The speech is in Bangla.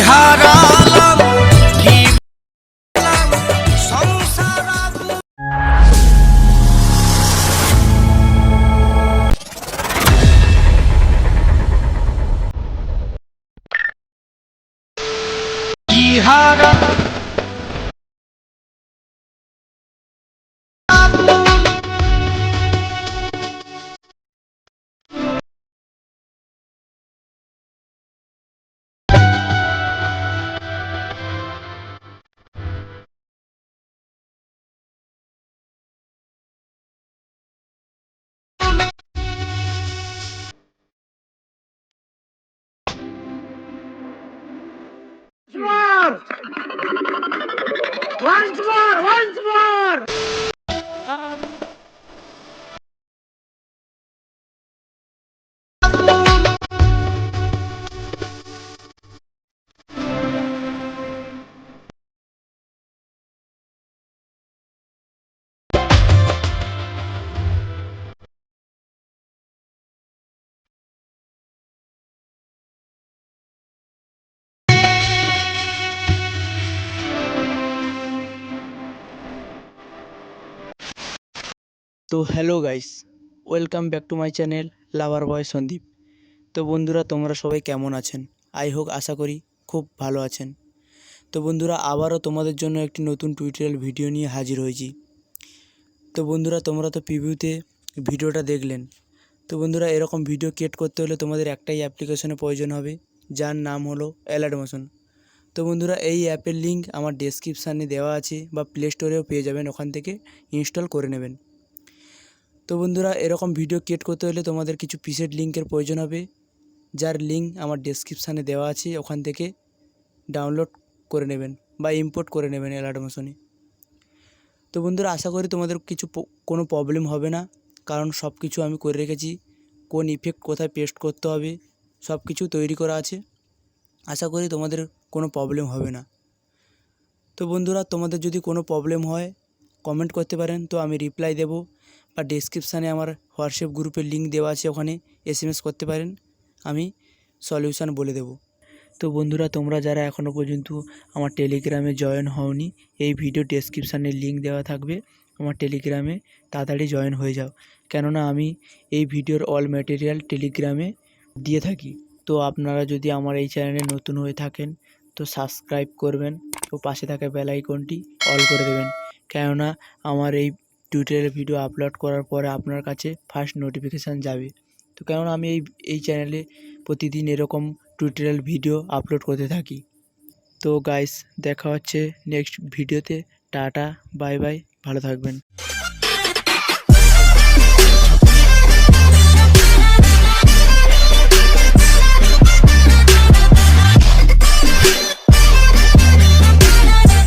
হারালাম কি সংসার কি হারা once more. তো hello guys, welcome back to my channel lover boy Sandeep. তো বন্ধুরা, তোমরা সবাই কেমন আছেন? আশা করি খুব ভালো আছেন। তো বন্ধুরা, আবারও তোমাদের জন্য একটি নতুন টিউটোরিয়াল ভিডিও নিয়ে হাজির হয়েছি। তো বন্ধুরা, তোমরা তো প্রিভিউতে ভিডিওটা দেখলেন। তো বন্ধুরা, এরকম ভিডিও ক্রিয়েট করতে হলে তোমাদের একটাই অ্যাপ্লিকেশনের প্রয়োজন হবে, যার নাম হলো অ্যালার্ট মোশন। তো বন্ধুরা, এই অ্যাপের লিঙ্ক আমার ডেসক্রিপশানে দেওয়া আছে, বা প্লে স্টোরেও পেয়ে যাবেন, ওখান থেকে ইনস্টল করে নেবেন। তো বন্ধুরা, এরকম ভিডিও ক্রিয়েট করতে হলে তোমাদের কিছু প্রিসেট লিঙ্কের প্রয়োজন হবে, যার লিঙ্ক আমার ডেসক্রিপশানে দেওয়া আছে, ওখান থেকে ডাউনলোড করে নেবেন বা ইম্পোর্ট করে নেবেন অ্যালার্ট মোশনে। তো বন্ধুরা, আশা করি তোমাদের কোনো প্রবলেম হবে না, কারণ সব কিছু আমি করে রেখেছি। কোন ইফেক্ট কোথায় পেস্ট করতে হবে সব কিছু তৈরি করা আছে। আশা করি তোমাদের কোনো প্রবলেম হবে না। তো বন্ধুরা, তোমাদের যদি কোনো প্রবলেম হয় কমেন্ট করতে পারেন, তো আমি রিপ্লাই দেব, বা ডেসক্রিপশানে আমার হোয়াটসঅ্যাপ গ্রুপের লিঙ্ক দেওয়া আছে, ওখানে SMS করতে পারেন, আমি সলিউশান বলে দেব। তো বন্ধুরা, তোমরা যারা এখনও পর্যন্ত আমার টেলিগ্রামে জয়েন হওনি, এই ভিডিও ডেসক্রিপশানে লিঙ্ক দেওয়া থাকবে, আমার টেলিগ্রামে তাড়াতাড়ি জয়েন হয়ে যাও, কেননা আমি এই ভিডিওর অল ম্যাটেরিয়াল টেলিগ্রামে দিয়ে থাকি। তো আপনারা যদি আমার এই চ্যানেলে নতুন হয়ে থাকেন, তো সাবস্ক্রাইব করবেন ও পাশে থাকা বেল আইকনটি অল করে দেবেন, কেননা আমার এই টিউটোরিয়াল ভিডিও আপলোড করার পরে আপনার কাছে ফার্স্ট নোটিফিকেশান যাবে। তো কেননা আমি এই চ্যানেলে প্রতিদিন এরকম টিউটোরিয়াল ভিডিও আপলোড করতে থাকি। তো গাইস, দেখা হচ্ছে নেক্সট ভিডিওতে। টাটা, বাই বাই, ভালো থাকবেন।